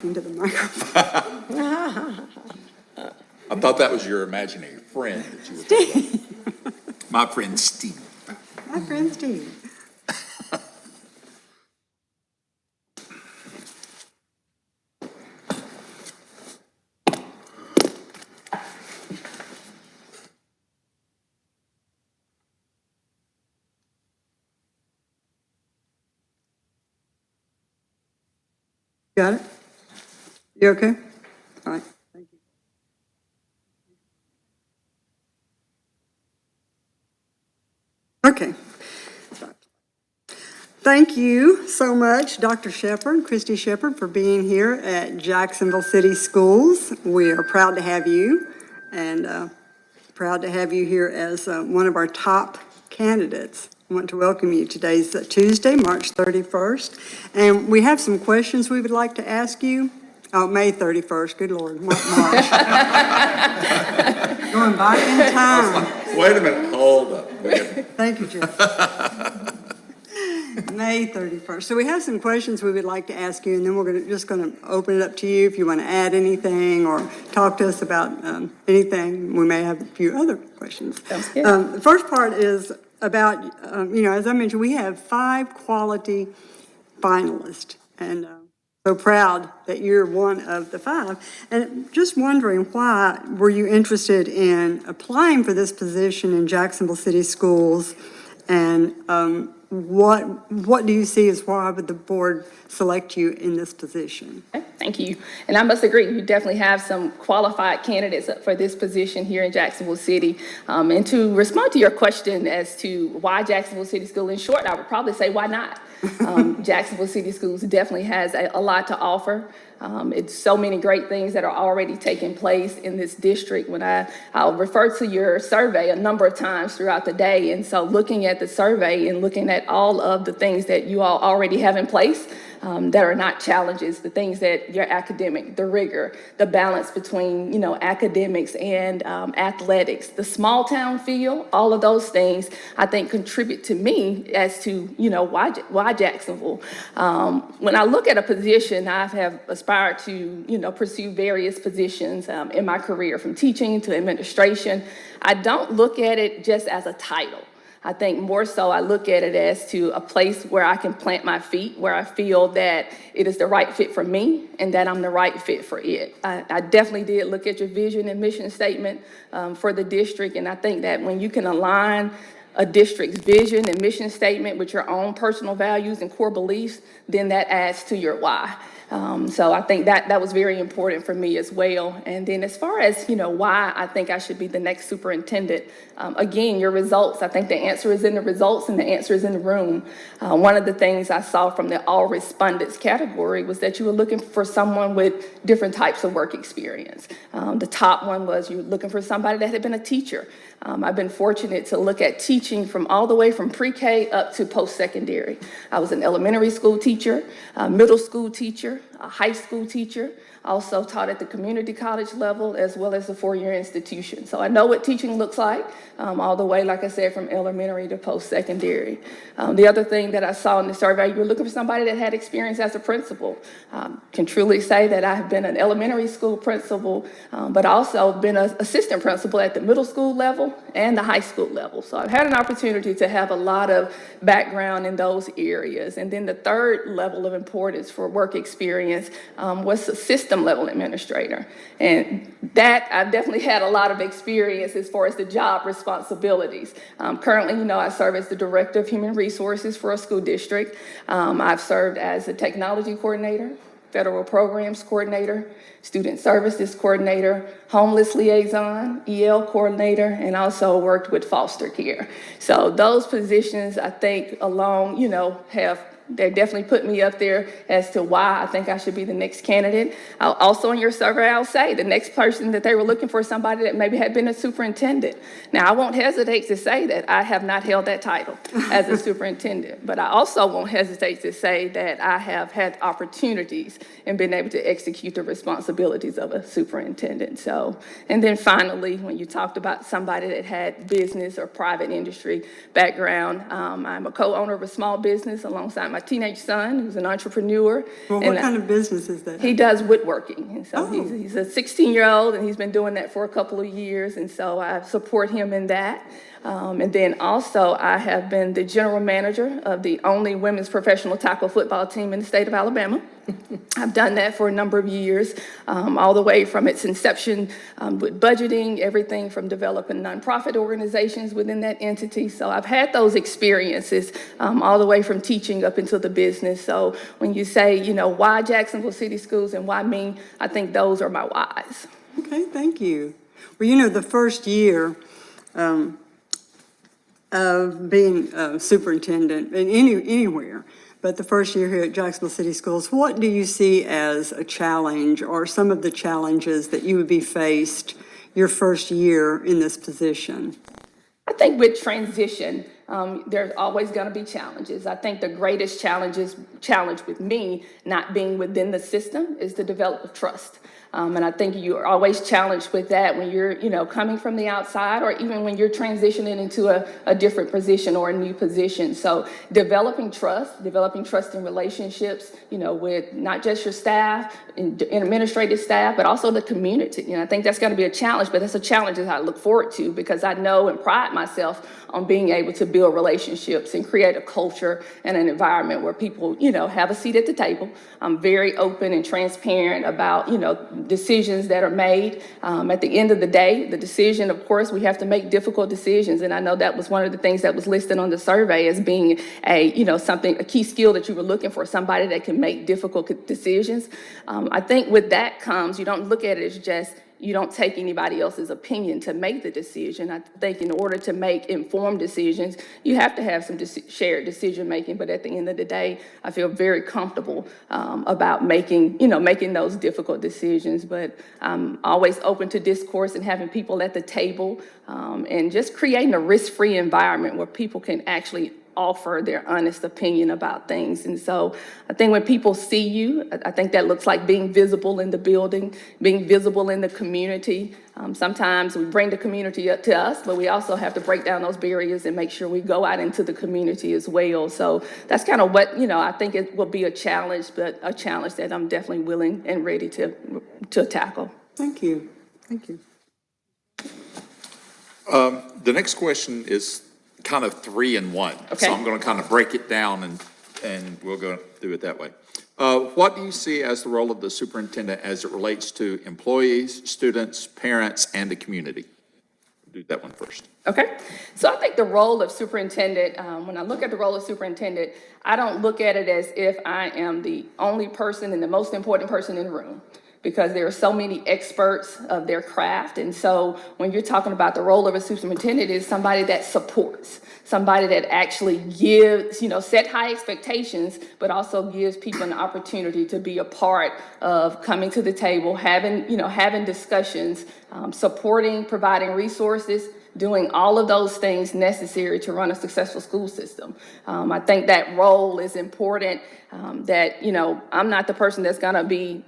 talking to the microphone. I thought that was your imaginary friend that you were talking about. My friend Steve. My friend Steve. Got it? You okay? All right. Thank you. Okay. Thank you so much, Dr. Shepard, Christy Shepard, for being here at Jacksonville City Schools. We are proud to have you, and proud to have you here as one of our top candidates. I want to welcome you. Today's Tuesday, March 31st, and we have some questions we would like to ask you. Oh, May 31st, good Lord, March. Going back in time. Wait a minute, hold up. Thank you, Jeff. May 31st. So we have some questions we would like to ask you, and then we're just going to open it up to you if you want to add anything or talk to us about anything. We may have a few other questions. Sounds good. The first part is about, as I mentioned, we have 5 quality finalists, and so proud that you're one of the 5. And just wondering, why were you interested in applying for this position in Jacksonville City Schools, and what do you see as why would the board select you in this position? Okay, thank you. And I must agree, you definitely have some qualified candidates for this position here in Jacksonville City. And to respond to your question as to why Jacksonville City School, in short, I would probably say why not? Jacksonville City Schools definitely has a lot to offer. It's so many great things that are already taking place in this district. When I'll refer to your survey a number of times throughout the day. And so looking at the survey and looking at all of the things that you all already have in place, that are not challenges, the things that your academic, the rigor, the balance between, academics and athletics, the small town feel, all of those things, I think contribute to me as to, why Jacksonville. When I look at a position, I have aspired to, pursue various positions in my career, from teaching to administration. I don't look at it just as a title. I think more so I look at it as to a place where I can plant my feet, where I feel that it is the right fit for me and that I'm the right fit for it. I definitely did look at your vision and mission statement for the district, and I think that when you can align a district's vision and mission statement with your own personal values and core beliefs, then that adds to your why. So I think that was very important for me as well. And then as far as, why I think I should be the next superintendent, again, your results, I think the answer is in the results and the answer is in the room. One of the things I saw from the all respondents category was that you were looking for someone with different types of work experience. The top one was you were looking for somebody that had been a teacher. I've been fortunate to look at teaching from all the way from pre-K up to post-secondary. I was an elementary school teacher, a middle school teacher, a high school teacher, also taught at the community college level as well as a 4-year institution. So I know what teaching looks like, all the way, like I said, from elementary to post-secondary. The other thing that I saw in the survey, you were looking for somebody that had experience as a principal. Can truly say that I have been an elementary school principal, but also been an assistant principal at the middle school level and the high school level. So I've had an opportunity to have a lot of background in those areas. And then the third level of importance for work experience was a system level administrator. And that I've definitely had a lot of experience as far as the job responsibilities. Currently, I serve as the Director of Human Resources for a school district. I've served as a technology coordinator, federal programs coordinator, student services coordinator, homeless liaison, EL coordinator, and also worked with foster care. So those positions, I think, alone, they definitely put me up there as to why I think I should be the next candidate. Also in your survey, I'll say the next person that they were looking for, somebody that maybe had been a superintendent. Now, I won't hesitate to say that I have not held that title as a superintendent, but I also won't hesitate to say that I have had opportunities and been able to execute the responsibilities of a superintendent. So, and then finally, when you talked about somebody that had business or private industry background, I'm a co-owner of a small business alongside my my teenage son, who's an entrepreneur. Well, what kind of business is that? He does woodworking, and so Oh. he's a 16-year-old, and he's been doing that for a couple of years, and so I support him in that. And then also, I have been the general manager of the only women's professional tackle football team in the state of Alabama. I've done that for a number of years, all the way from its inception with budgeting, everything from developing nonprofit organizations within that entity. So I've had those experiences all the way from teaching up into the business. So when you say, you know, why Jacksonville City Schools and why me, I think those are my whys. Okay, thank you. Well, you know, the first year of being superintendent in anywhere, but the first year here at Jacksonville City Schools, what do you see as a challenge or some of the challenges that you would be faced your first year in this position? I think with transition, there's always going to be challenges. I think the greatest challenge with me not being within the system is to develop trust. And I think you're always challenged with that when you're, you know, coming from the outside, or even when you're transitioning into a different position or a new position. So developing trust in relationships, you know, with not just your staff and administrative staff, but also the community. You know, I think that's going to be a challenge, but that's a challenge that I look forward to, because I know and pride myself on being able to build relationships and create a culture and an environment where people, you know, have a seat at the table. I'm very open and transparent about, you know, decisions that are made. At the end of the day, the decision, of course, we have to make difficult decisions. And I know that was one of the things that was listed on the survey as being a key skill that you were looking for, somebody that can make difficult decisions. I think with that comes, you don't look at it as just, you don't take anybody else's opinion to make the decision. I think in order to make informed decisions, you have to have some shared decision making. But at the end of the day, I feel very comfortable about making those difficult decisions. But I'm always open to discourse and having people at the table, and just creating a risk-free environment where people can actually offer their honest opinion about things. And so I think when people see you, I think that looks like being visible in the building, being visible in the community. Sometimes we bring the community up to us, but we also have to break down those barriers and make sure we go out into the community as well. So that's kind of what, you know, I think it will be a challenge, but a challenge that I'm definitely willing and ready to tackle. Thank you. Thank you. The next question is kind of 3 in 1. Okay. So I'm going to kind of break it down and we'll go do it that way. What do you see as the role of the superintendent as it relates to employees, students, parents, and the community? Do that one first. Okay, so I think the role of superintendent, when I look at the role of superintendent, I don't look at it as if I am the only person and the most important person in the room, because there are so many experts of their craft. And so when you're talking about the role of a superintendent, is somebody that supports, somebody that actually gives, you know, set high expectations, but also gives people an opportunity to be a part of coming to the table, having discussions, supporting, providing resources, doing all of those things necessary to run a successful school system. I think that role is important, that, you know, I'm not the person that's gonna be,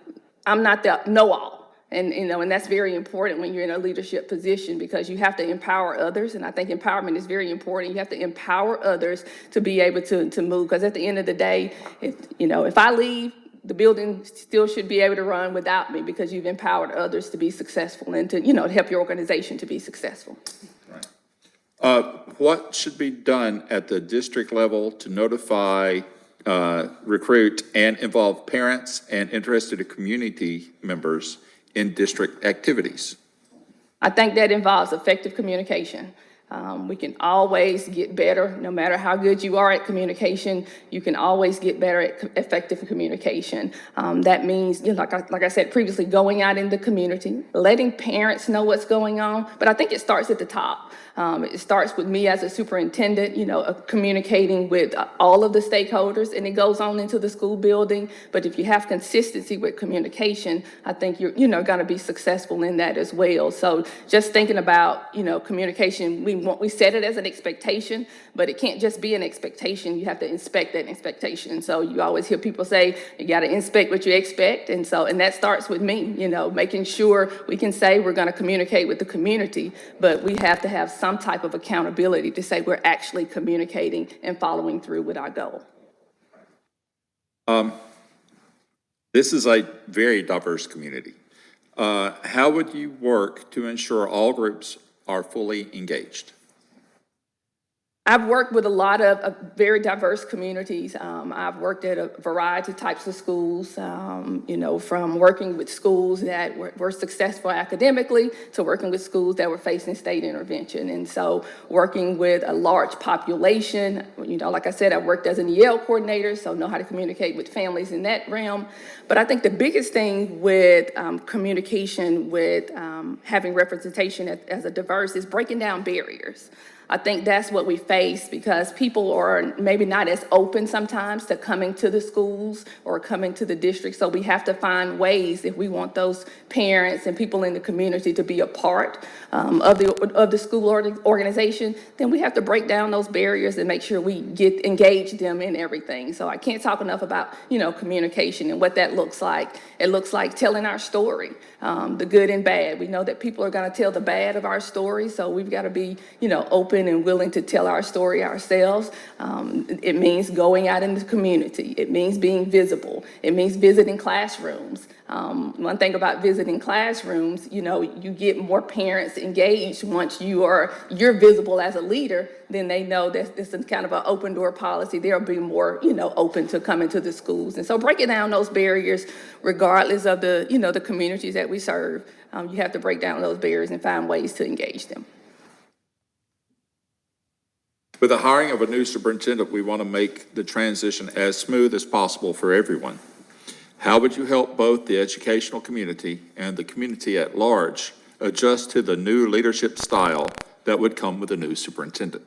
I'm not the know-all. And, you know, and that's very important when you're in a leadership position, because you have to empower others. And I think empowerment is very important. You have to empower others to be able to move. Because at the end of the day, if I leave, the building still should be able to run without me, because you've empowered others to be successful and to, you know, help your organization to be successful. Right. What should be done at the district level to notify, recruit, and involve parents and interested community members in district activities? I think that involves effective communication. We can always get better. No matter how good you are at communication, you can always get better at effective communication. That means, you know, like I said previously, going out in the community, letting parents know what's going on. But I think it starts at the top. It starts with me as a superintendent, you know, communicating with all of the stakeholders, and it goes on into the school building. But if you have consistency with communication, I think you're, you know, going to be successful in that as well. So just thinking about, you know, communication, we set it as an expectation, but it can't just be an expectation. You have to inspect that expectation. So you always hear people say, you got to inspect what you expect. And that starts with me, you know, making sure we can say we're going to communicate with the community, but we have to have some type of accountability to say we're actually communicating and following through with our goal. This is a very diverse community. How would you work to ensure all groups are fully engaged? I've worked with a lot of very diverse communities. I've worked at a variety of types of schools, from working with schools that were successful academically to working with schools that were facing state intervention. And so working with a large population, like I said, I worked as an EL coordinator, so know how to communicate with families in that realm. But I think the biggest thing with communication, with having representation as a diverse, is breaking down barriers. I think that's what we face because people are maybe not as open sometimes to coming to the schools or coming to the district. So we have to find ways if we want those parents and people in the community to be a part of the school organization, then we have to break down those barriers and make sure we engage them in everything. So I can't talk enough about, communication and what that looks like. It looks like telling our story, the good and bad. We know that people are going to tell the bad of our story, so we've got to be, open and willing to tell our story ourselves. It means going out in the community. It means being visible. It means visiting classrooms. One thing about visiting classrooms, you get more parents engaged once you're visible as a leader, then they know that this is kind of an open door policy. They'll be more, open to coming to the schools. And so breaking down those barriers, regardless of the communities that we serve, you have to break down those barriers and find ways to engage them. With the hiring of a new superintendent, we want to make the transition as smooth as possible for everyone. How would you help both the educational community and the community at large adjust to the new leadership style that would come with a new superintendent?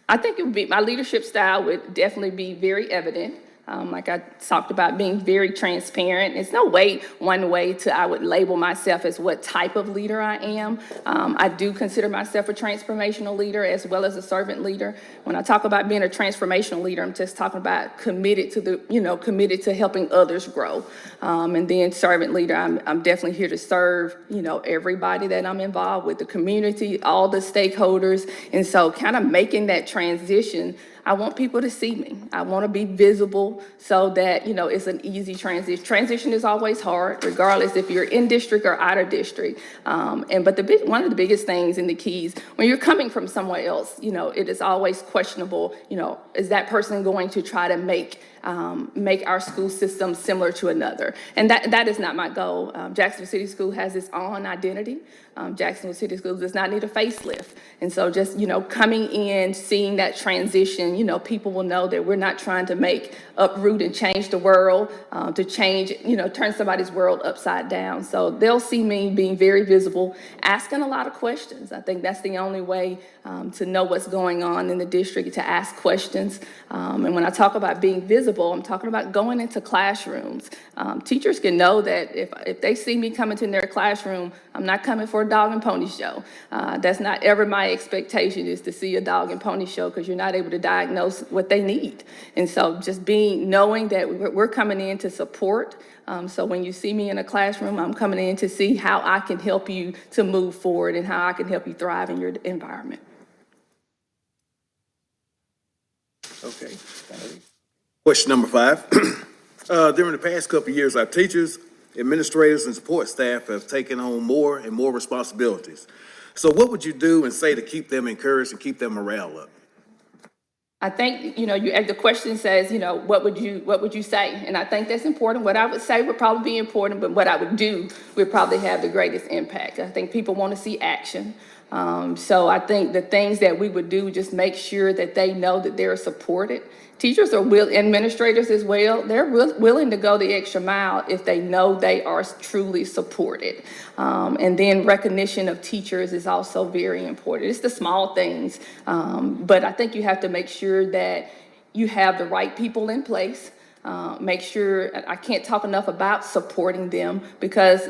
I think it would be, my leadership style would definitely be very evident. Like I talked about, being very transparent. It's no way, one way I would label myself as what type of leader I am. I do consider myself a transformational leader as well as a servant leader. When I talk about being a transformational leader, I'm just talking about committed to helping others grow. And then servant leader, I'm definitely here to serve, everybody that I'm involved with, the community, all the stakeholders. And so kind of making that transition, I want people to see me. I want to be visible so that, it's an easy transition. Transition is always hard, regardless if you're in district or out of district. But one of the biggest things and the keys, when you're coming from somewhere else, it is always questionable, is that person going to try to make our school system similar to another? And that is not my goal. Jacksonville City School has its own identity. Jacksonville City School does not need a facelift. And so just, coming in, seeing that transition, people will know that we're not trying to uproot and change the world, to change, turn somebody's world upside down. So they'll see me being very visible, asking a lot of questions. I think that's the only way to know what's going on in the district, to ask questions. And when I talk about being visible, I'm talking about going into classrooms. Teachers can know that if they see me coming to their classroom, I'm not coming for a dog and pony show. That's not ever my expectation, is to see a dog and pony show, because you're not able to diagnose what they need. And so just knowing that we're coming in to support. So when you see me in a classroom, I'm coming in to see how I can help you to move forward and how I can help you thrive in your environment. Okay. Question number 5. During the past couple of years, our teachers, administrators, and support staff have taken on more and more responsibilities. So what would you do and say to keep them encouraged and keep their morale up? I think, the question says, what would you say? And I think that's important. What I would say would probably be important, but what I would do would probably have the greatest impact. I think people want to see action. So I think the things that we would do, just make sure that they know that they're supported. Teachers are administrators as well. They're willing to go the extra mile if they know they are truly supported. And then recognition of teachers is also very important. It's the small things, but I think you have to make sure that you have the right people in place. Make sure, I can't talk enough about supporting them, because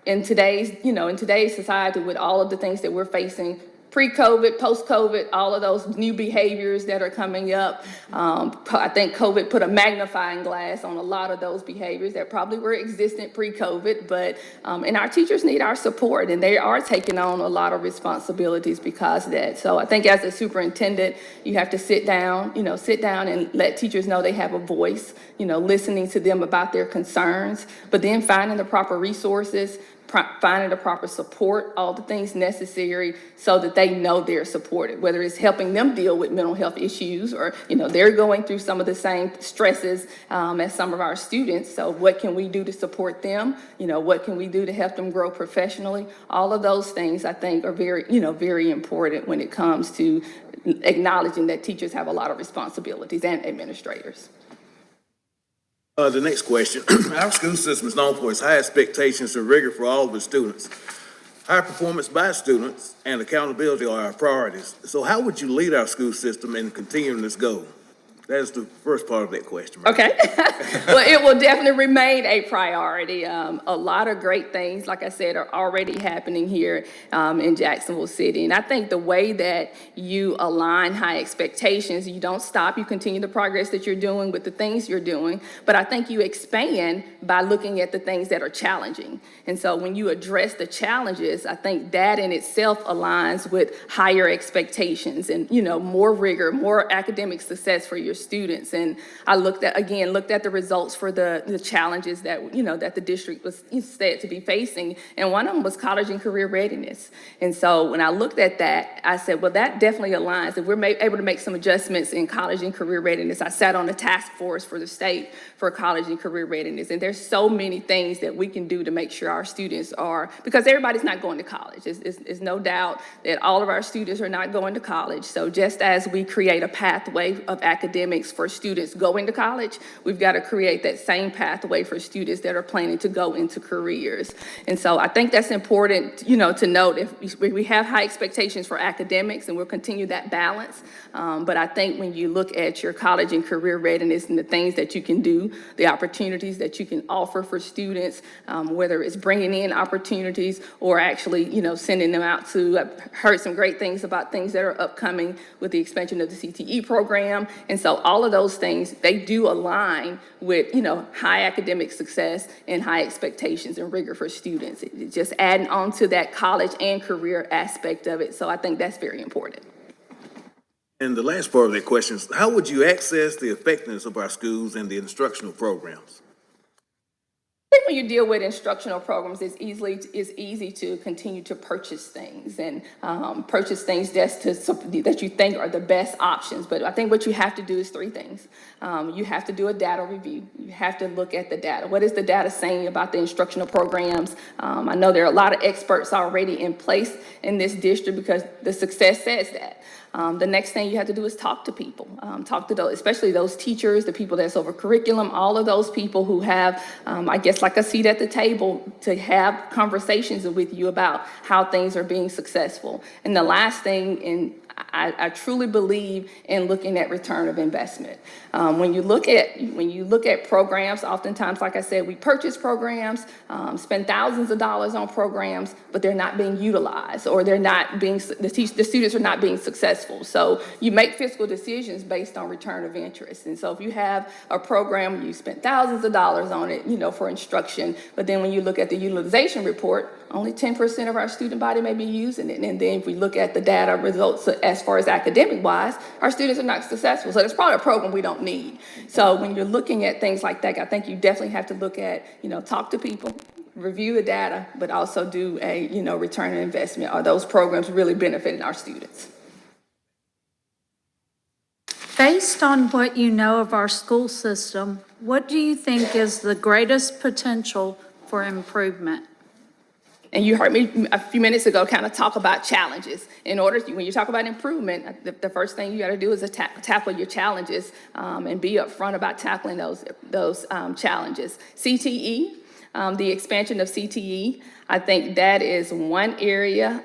in today's society, with all of the things that we're facing, pre-COVID, post-COVID, all of those new behaviors that are coming up. I think COVID put a magnifying glass on a lot of those behaviors that probably were existent pre-COVID, but, and our teachers need our support, and they are taking on a lot of responsibilities because of that. So I think as a superintendent, you have to sit down and let teachers know they have a voice, listening to them about their concerns, but then finding the proper resources, finding the proper support, all the things necessary so that they know they're supported, whether it's helping them deal with mental health issues or, they're going through some of the same stresses as some of our students. So what can we do to support them? What can we do to help them grow professionally? All of those things I think are very, very important when it comes to acknowledging that teachers have a lot of responsibilities and administrators. The next question. Our school system is known for its high expectations and rigor for all of its students. High performance by students and accountability are our priorities. So how would you lead our school system in continuing this goal? That is the first part of that question. Right? Okay. Well, it will definitely remain a priority. A lot of great things, like I said, are already happening here in Jacksonville City. And I think the way that you align high expectations, you don't stop, you continue the progress that you're doing with the things you're doing, but I think you expand by looking at the things that are challenging. And so when you address the challenges, I think that in itself aligns with higher expectations and, more rigor, more academic success for your students. And I looked at the results for the challenges that, that the district was said to be facing. And one of them was college and career readiness. And so when I looked at that, I said, well, that definitely aligns. If we're able to make some adjustments in college and career readiness, I sat on the task force for the state for college and career readiness. And there's so many things that we can do to make sure our students are, because everybody's not going to college. It's no doubt that all of our students are not going to college. So just as we create a pathway of academics for students going to college, we've got to create that same pathway for students that are planning to go into careers. And so I think that's important, to note. If we have high expectations for academics, and we'll continue that balance. But I think when you look at your college and career readiness and the things that you can do, the opportunities that you can offer for students, whether it's bringing in opportunities or actually, sending them out to, I've heard some great things about things that are upcoming with the expansion of the CTE program. And so all of those things, they do align with, high academic success and high expectations and rigor for students. It's just adding on to that college and career aspect of it. So I think that's very important. And the last part of that question is, how would you access the effectiveness of our schools and the instructional programs? I think when you deal with instructional programs, it's easy to continue to purchase things and purchase things that you think are the best options. But I think what you have to do is three things. You have to do a data review. You have to look at the data. What is the data saying about the instructional programs? I know there are a lot of experts already in place in this district because the success says that. The next thing you have to do is talk to people, talk to those, especially those teachers, the people that's over curriculum, all of those people who have, I guess, like a seat at the table to have conversations with you about how things are being successful. And the last thing, and I truly believe in looking at return of investment. When you look at programs, oftentimes, like I said, we purchase programs, spend thousands of dollars on programs, but they're not being utilized, or they're not being, the students are not being successful. So you make fiscal decisions based on return of interest. And so if you have a program, you spent thousands of dollars on it, for instruction, but then when you look at the utilization report, only 10% of our student body may be using it. And then if we look at the data results as far as academic wise, our students are not successful. So that's probably a program we don't need. So when you're looking at things like that, I think you definitely have to look at, talk to people, review the data, but also do a, return on investment. Are those programs really benefiting our students? Based on what you know of our school system, what do you think is the greatest potential for improvement? And you heard me a few minutes ago kind of talk about challenges. In order to, when you talk about improvement, the first thing you got to do is tackle your challenges and be upfront about tackling those challenges. CTE, the expansion of CTE, I think that is one area.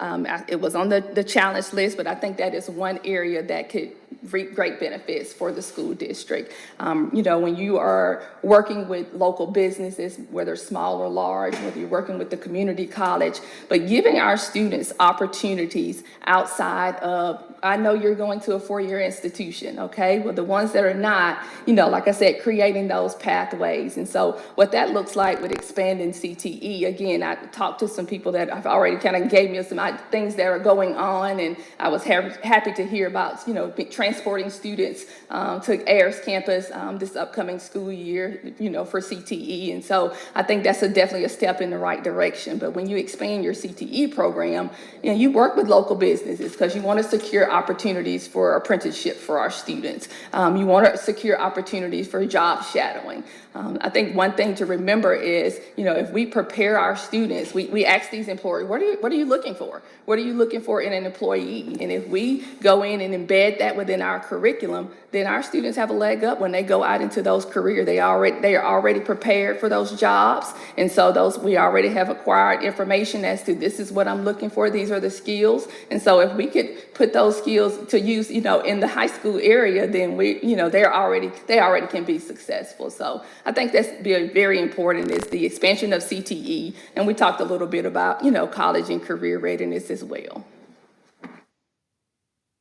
It was on the challenge list, but I think that is one area that could reap great benefits for the school district. You know, when you are working with local businesses, whether small or large, whether you're working with the community college, but giving our students opportunities outside of, I know you're going to a four-year institution, okay? Well, the ones that are not, you know, like I said, creating those pathways. And so what that looks like with expanding CTE, again, I talked to some people that have already kind of gave me some things that are going on, and I was happy to hear about, you know, transporting students to Ayers campus this upcoming school year, you know, for CTE. And so I think that's definitely a step in the right direction. But when you expand your CTE program, you know, you work with local businesses because you want to secure opportunities for apprenticeship for our students. You want to secure opportunities for job shadowing. I think one thing to remember is, you know, if we prepare our students, we ask these employers, what are you looking for? What are you looking for in an employee? And if we go in and embed that within our curriculum, then our students have a leg up when they go out into those careers. They are already prepared for those jobs. And so we already have acquired information as to this is what I'm looking for. These are the skills. And so if we could put those skills to use, you know, in the high school area, then they already can be successful. So I think that's very important is the expansion of CTE. And we talked a little bit about, you know, college and career readiness as well.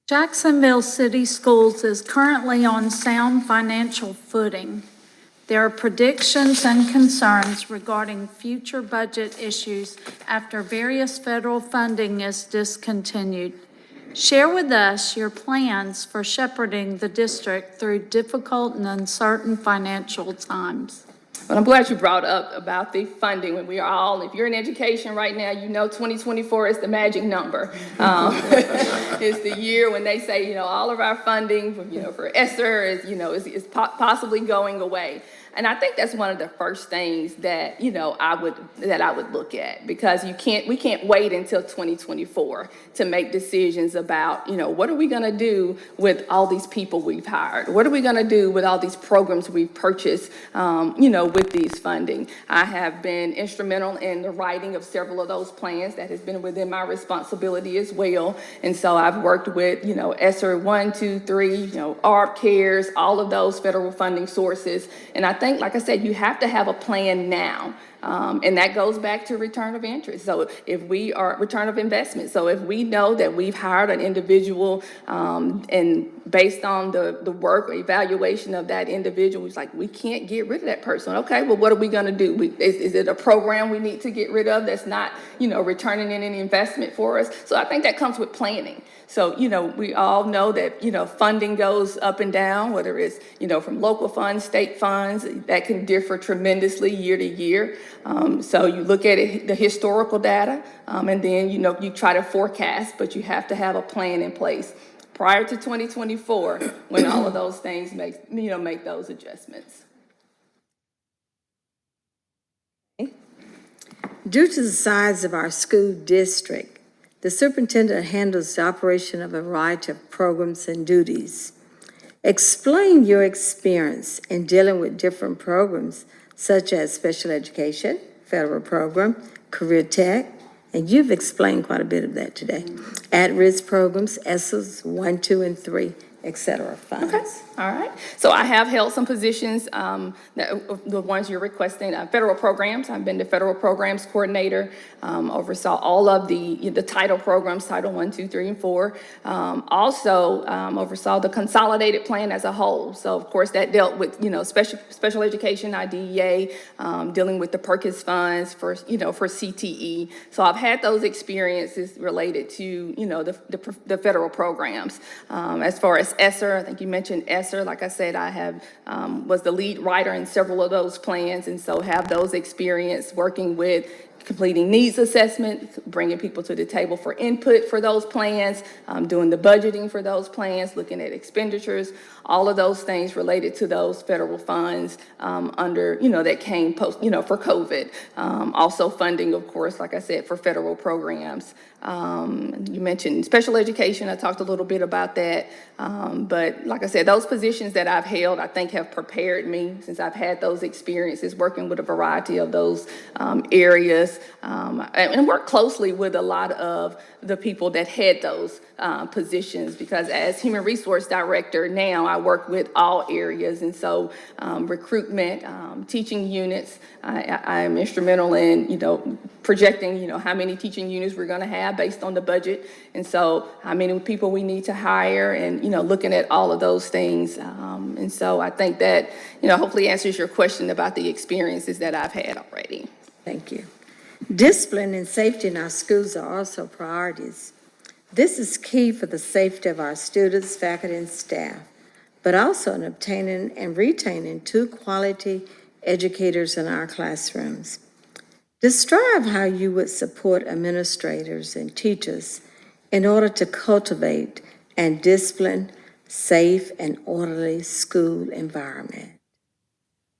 Jacksonville City Schools is currently on sound financial footing. There are predictions and concerns regarding future budget issues after various federal funding is discontinued. Share with us your plans for shepherding the district through difficult and uncertain financial times. But I'm glad you brought up about the funding. When we are all, if you're in education right now, you know 2024 is the magic number. It's the year when they say, you know, all of our funding, you know, for ESSER is possibly going away. And I think that's one of the first things that, you know, I would look at, because we can't wait until 2024 to make decisions about, you know, what are we going to do with all these people we've hired? What are we going to do with all these programs we've purchased, you know, with these funding? I have been instrumental in the writing of several of those plans. That has been within my responsibility as well. And so I've worked with, you know, ESSER 1, 2, 3, you know, ARP cares, all of those federal funding sources. And I think, like I said, you have to have a plan now. And that goes back to return of interest. So if we are return of investment. So if we know that we've hired an individual and based on the work or evaluation of that individual, it's like, we can't get rid of that person. Okay, well, what are we going to do? Is it a program we need to get rid of that's not, you know, returning in any investment for us? So I think that comes with planning. So, you know, we all know that, you know, funding goes up and down, whether it's, you know, from local funds, state funds, that can differ tremendously year to year. So you look at it, the historical data, and then, you know, you try to forecast, but you have to have a plan in place prior to 2024 when all of those things make those adjustments. Due to the size of our school district, the superintendent handles the operation of a variety of programs and duties. Explain your experience in dealing with different programs such as special education, federal program, career tech, and you've explained quite a bit of that today. At-risk programs, ESSERs 1, 2, and 3, et cetera, funds. Okay. All right. So I have held some positions, the ones you're requesting, federal programs. I've been the federal programs coordinator, oversaw all of the title programs, Title 1, 2, 3, and 4. Also oversaw the consolidated plan as a whole. So of course that dealt with, you know, special education, IDEA, dealing with the Perkins funds for CTE. So I've had those experiences related to, you know, the federal programs. As far as ESSER, I think you mentioned ESSER. Like I said, I have was the lead writer in several of those plans, and so have those experience working with completing needs assessment, bringing people to the table for input for those plans, doing the budgeting for those plans, looking at expenditures, all of those things related to those federal funds under, you know, that came post, you know, for COVID. Also funding, of course, like I said, for federal programs. You mentioned special education. I talked a little bit about that. But like I said, those positions that I've held, I think have prepared me since I've had those experiences working with a variety of those areas areas, and work closely with a lot of the people that head those positions, because as Human Resource Director now, I work with all areas, and so recruitment, teaching units, I am instrumental in, projecting, how many teaching units we're going to have based on the budget, and so how many people we need to hire, and, looking at all of those things. And so I think that, hopefully answers your question about the experiences that I've had already. Thank you. Discipline and safety in our schools are also priorities. This is key for the safety of our students, faculty, and staff, but also in obtaining and retaining 2 quality educators in our classrooms. Describe how you would support administrators and teachers in order to cultivate and discipline safe and orderly school environment.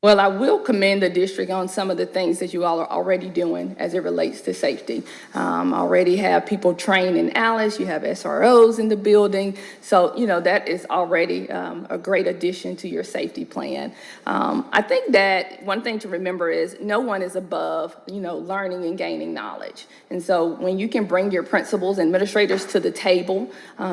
Well, I will commend the district on some of the things that you all are already doing as it relates to safety. Already have people trained in ALICE, you have SROs in the building. So, that is already a great addition to your safety plan. I think that one thing to remember is no one is above, learning and gaining knowledge. And so when you can bring your principals and administrators to the table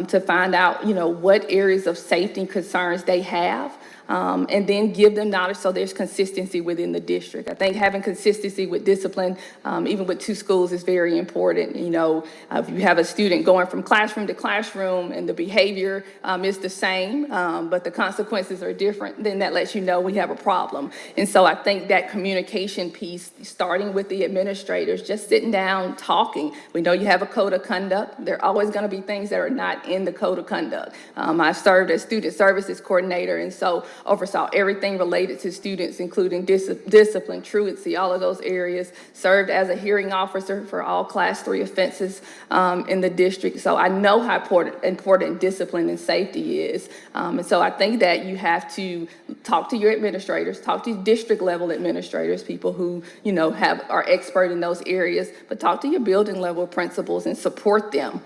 to find out, what areas of safety concerns they have, and then give them knowledge so there's consistency within the district. I think having consistency with discipline, even with 2 schools, is very important. If you have a student going from classroom to classroom and the behavior is the same, but the consequences are different, then that lets you know we have a problem. And so I think that communication piece, starting with the administrators, just sitting down, talking. We know you have a code of conduct. There are always going to be things that are not in the code of conduct. I served as student services coordinator, and so oversaw everything related to students, including discipline, truancy, all of those areas, served as a hearing officer for all Class 3 offenses in the district. So I know how important discipline and safety is. And so I think that you have to talk to your administrators, talk to district level administrators, people who, are expert in those areas, but talk to your building level principals and support them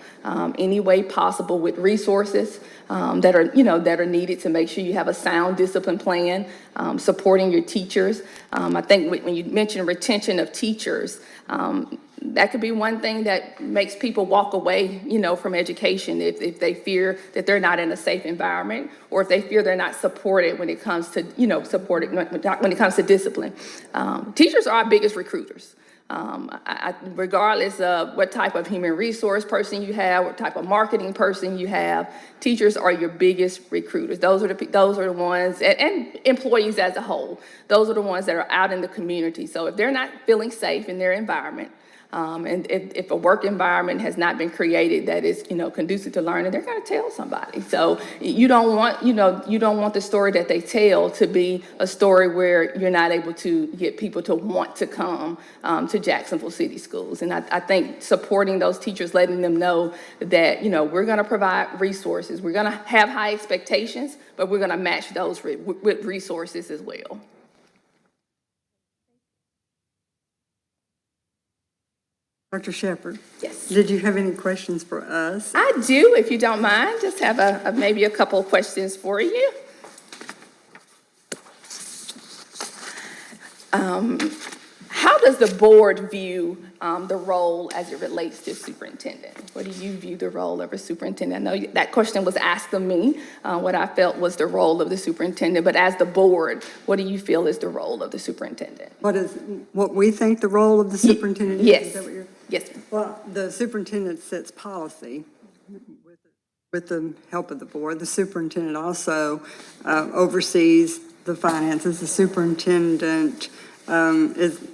any way possible with resources that are needed to make sure you have a sound discipline plan, supporting your teachers. I think when you mention retention of teachers, that could be one thing that makes people walk away, from education if they fear that they're not in a safe environment, or if they fear they're not supported when it comes to, when it comes to discipline. Teachers are our biggest recruiters. Regardless of what type of human resource person you have, what type of marketing person you have, teachers are your biggest recruiters. Those are the ones, and employees as a whole, those are the ones that are out in the community. So if they're not feeling safe in their environment, and if a work environment has not been created that is, conducive to learning, they're going to tell somebody. So you don't want the story that they tell to be a story where you're not able to get people to want to come to Jacksonville City Schools. And I think supporting those teachers, letting them know that, we're going to provide resources. We're going to have high expectations, but we're going to match those with resources as well. Dr. Shepard? Yes. Did you have any questions for us? I do, if you don't mind. Just have maybe a couple of questions for you. How does the board view the role as it relates to superintendent? What do you view the role of a superintendent? I know that question was asked of me, what I felt was the role of the superintendent, but as the board, what do you feel is the role of the superintendent? What we think the role of the superintendent is? Yes. Is that what you're? Yes, ma'am. Well, the superintendent sets policy with the help of the board. The superintendent also oversees the finances. The superintendent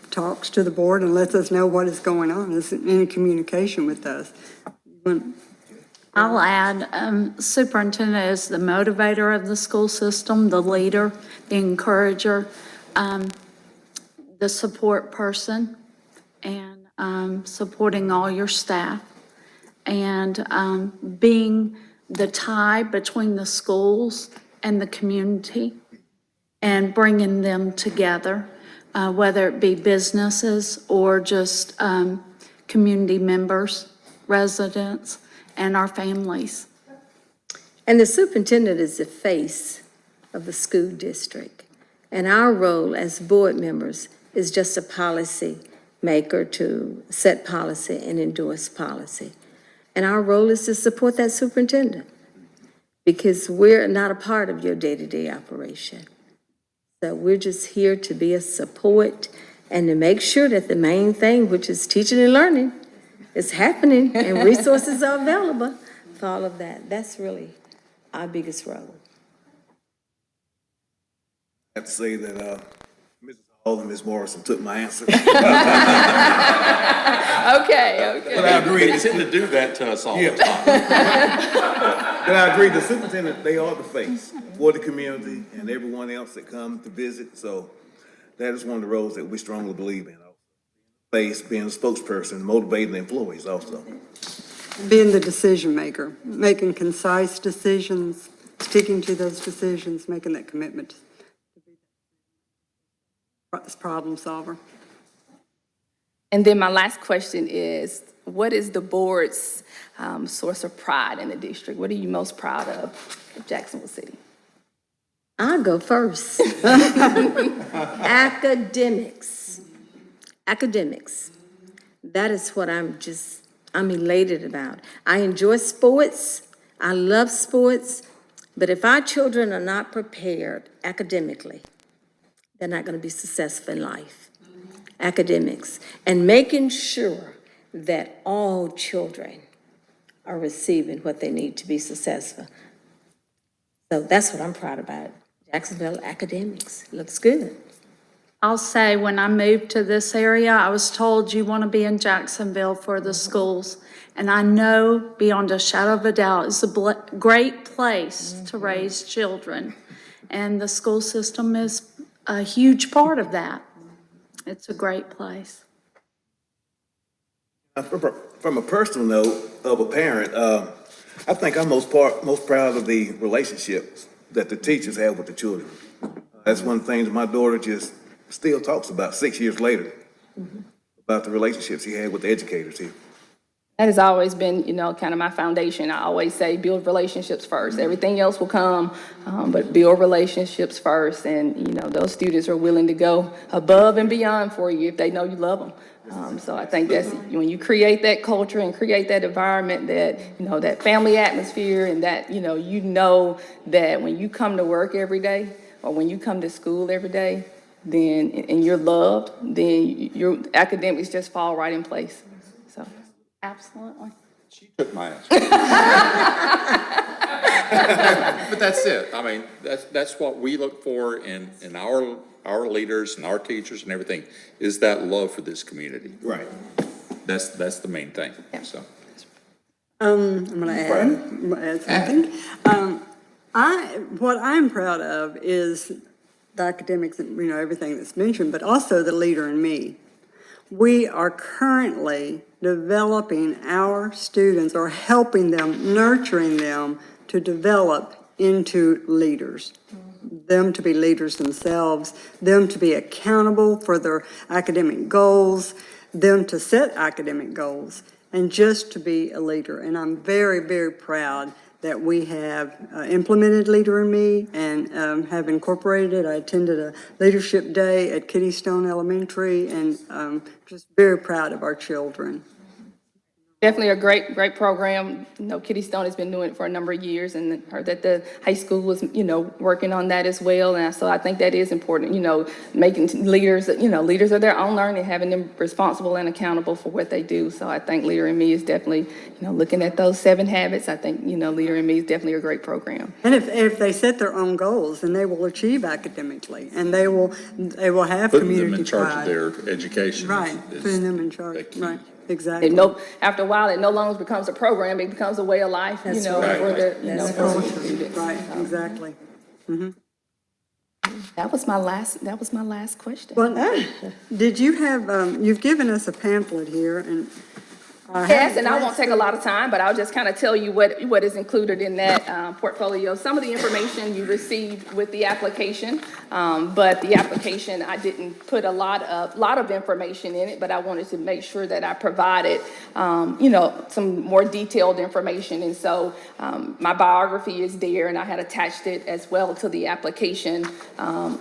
talks to the board and lets us know what is going on, is in communication with us. I'll add, superintendent is the motivator of the school system, the leader, the encourager, the support person, and supporting all your staff, and being the tie between the schools and the community, and bringing them together, whether it be businesses or just community members, residents, and our families. And the superintendent is the face of the school district. And our role as board members is just a policy maker to set policy and endorse policy. And our role is to support that superintendent, because we're not a part of your day-to-day operation. So we're just here to be a support and to make sure that the main thing, which is teaching and learning, is happening and resources are available for all of that. That's really our biggest role. I have to say that, Mrs. Hall and Ms. Morrison took my answer. Okay. But I agree. They tend to do that to us all the Yeah. time. But I agree, the superintendent, they are the face for the community and everyone else that come to visit. So that is one of the roles that we strongly believe in. Face, being a spokesperson, motivating the employees also. Being the decision maker, making concise decisions, sticking to those decisions, making that commitment to be a problem solver. And then my last question is, what is the board's source of pride in the district? What are you most proud of Jacksonville City? I'll go first. Academics. Academics. That is what I'm elated about. I enjoy sports. I love sports. But if our children are not prepared academically, they're not going to be successful in life. Academics. And making sure that all children are receiving what they need to be successful. So that's what I'm proud about. Jacksonville academics. Looks good. I'll say, when I moved to this area, I was told you want to be in Jacksonville for the schools. And I know beyond a shadow of a doubt, it's a great place to raise children. And the school system is a huge part of that. It's a great place. From a personal note of a parent, I think I'm most proud of the relationships that the teachers have with the children. That's one thing that my daughter just still talks about 6 years later, about the relationships he had with the educators here. That has always been, kind of my foundation. I always say build relationships first. Everything else will come, but build relationships first. And, those students are willing to go above and beyond for you if they know you love them. So I think that's, when you create that culture and create that environment, that, that family atmosphere, and that, that when you come to work every day or when you come to school every day, then, and you're loved, then your academics just fall right in place. So, absolutely. She took my answer. But that's it. I mean, that's what we look for in our leaders and our teachers and everything, is that love for this community. Right. That's the main thing, so. I'm going to add something. What I'm proud of is the academics and, everything that's mentioned, but also the leader in me. We are currently developing our students, or helping them, nurturing them to develop into leaders. Them to be leaders themselves, them to be accountable for their academic goals, them to set academic goals, and just to be a leader. And I'm very, very proud that we have implemented Leader in Me and have incorporated it. I attended a leadership day at Kittystone Elementary, and just very proud of our children. Definitely a great program. Kittystone has been doing it for a number of years, and heard that the high school was, working on that as well. And so I think that is important, making leaders, leaders of their own learning, having them responsible and accountable for what they do. So I think Leader in Me is definitely, looking at those 7 habits. I think, Leader in Me is definitely a great program. And if they set their own goals, then they will achieve academically, and they will have Putting them community in charge of pride. their education. Right, is putting them in the charge, key. right, exactly. After a while, it no longer becomes a program, it becomes a way of life, That's for right. the, That's for the right. students. Right, exactly. That was my last question. Well, did you have, you've given us a pamphlet here, and Yes, and I won't take a lot of time, but I'll just kind of tell you what is included in that portfolio. Some of the information you received with the application, but the application, I didn't put a lot of information in it, but I wanted to make sure that I provided some more detailed information. And so my biography is there, and I had attached it as well to the application.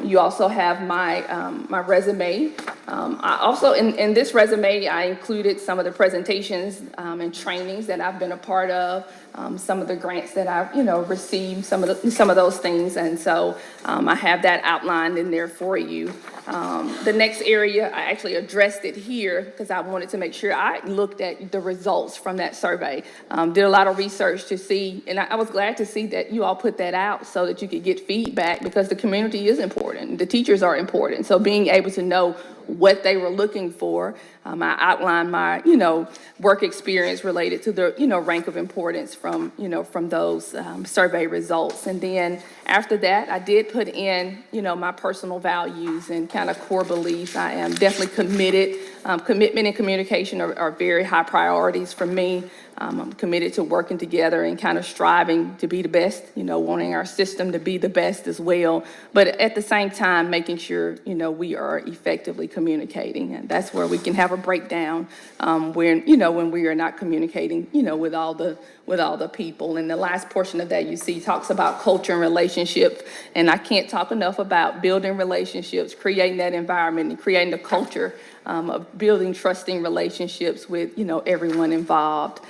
You also have my resume. I also, in this resume, I included some of the presentations and trainings that I've been a part of, some of the grants that I've, received, some of those things. And so I have that outlined in there for you. The next area, I actually addressed it here because I wanted to make sure I looked at the results from that survey. Did a lot of research to see, and I was glad to see that you all put that out so that you could get feedback, because the community is important. The teachers are important. So being able to know what they were looking for, I outlined my, work experience related to the, rank of importance from those survey results. And then after that, I did put in, my personal values and kind of core beliefs. I am definitely committed. Commitment and communication are very high priorities for me. I'm committed to working together and kind of striving to be the best, wanting our system to be the best as well. But at the same time, making sure, we are effectively communicating. And that's where we can have a breakdown when we are not communicating, with all the people. And the last portion of that you see talks about culture and relationships. And I can't talk enough about building relationships, creating that environment, and creating a culture of building trusting relationships with, everyone involved.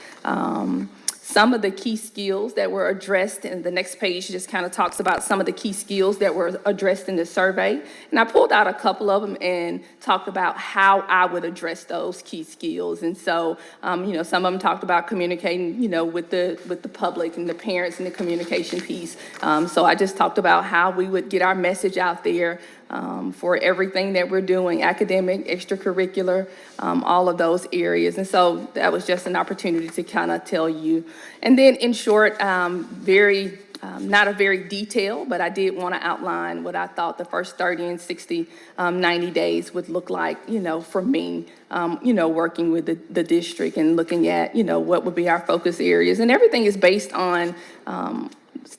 Some of the key skills that were addressed, and the next page just kind of talks about some of the key skills that were addressed in the survey. And I pulled out a couple of them and talked about how I would address those key skills. And so, some of them talked about communicating, with the public and the parents and the communication piece. So I just talked about how we would get our message out there for everything that we're doing, academic, extracurricular, all of those areas. And so that was just an opportunity to kind of tell you. And then in short, not a very detailed, but I did want to outline what I thought the first 30 and 60, 90 days would look like, for me, working with the district and looking at, what would be our focus areas. And everything is based on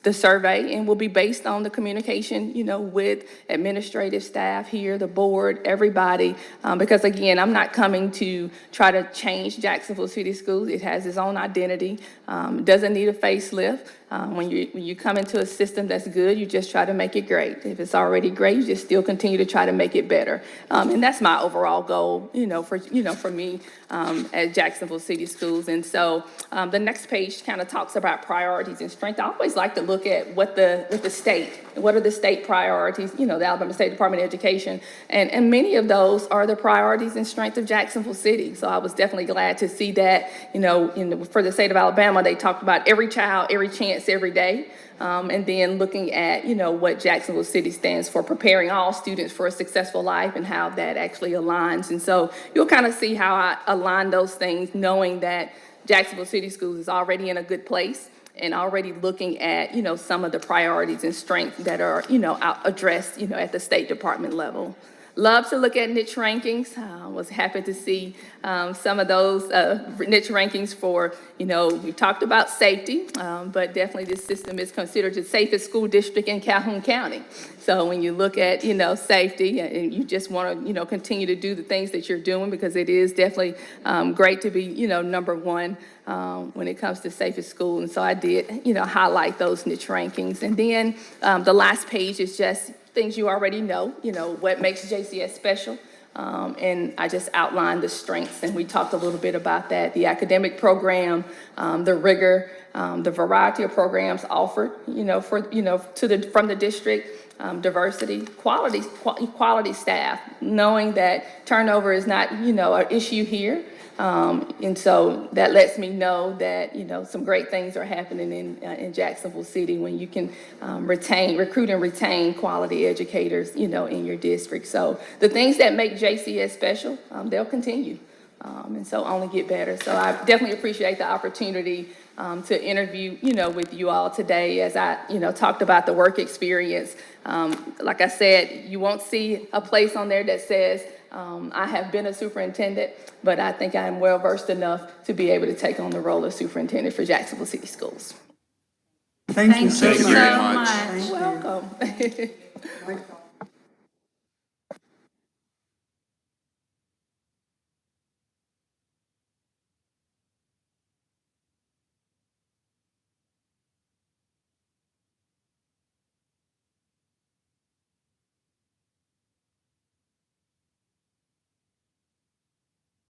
the survey, and will be based on the communication, with administrative staff here, the board, everybody, because again, I'm not coming to try to change Jacksonville City Schools. It has its own identity, doesn't need a facelift. When you come into a system that's good, you just try to make it great. If it's already great, you just still continue to try to make it better. And that's my overall goal, for me at Jacksonville City Schools. And so the next page kind of talks about priorities and strength. I always like to look at what the state, what are the state priorities, the Alabama State Department of Education, and many of those are the priorities and strength of Jacksonville City. So I was definitely glad to see that, for the state of Alabama, they talked about every child, every chance, every day. And then looking at, what Jacksonville City stands for, preparing all students for a successful life, and how that actually aligns. And so you'll kind of see how I align those things, knowing that Jacksonville City Schools is already in a good place and already looking at, some of the priorities and strengths that are, addressed, at the State Department level. Love to look at niche rankings. Was happy to see some of those niche rankings for, we talked about safety, but definitely this system is considered the safest school district in Calhoun County. So when you look at, safety, and you just want to, continue to do the things that you're doing, because it is definitely great to be, number one when it comes to safest school. And so I did, highlight those niche rankings. And then the last page is just things you already know, what makes JCS special. And I just outlined the strengths, and we talked a little bit about that, the academic program, the rigor, the variety of programs offered, from the district, diversity, quality staff, knowing that turnover is not, an issue here. And so that lets me know that, some great things are happening in Jacksonville City when you can recruit and retain quality educators, in your district. So the things that make JCS special, they'll continue. And so only get better. So I definitely appreciate the opportunity to interview, with you all today as I, talked about the work experience. Like I said, you won't see a place on there that says, I have been a superintendent, but I think I am well versed enough to be able to take on the role of superintendent for Jacksonville City Schools. Thank you so Thank you much. so much. Welcome.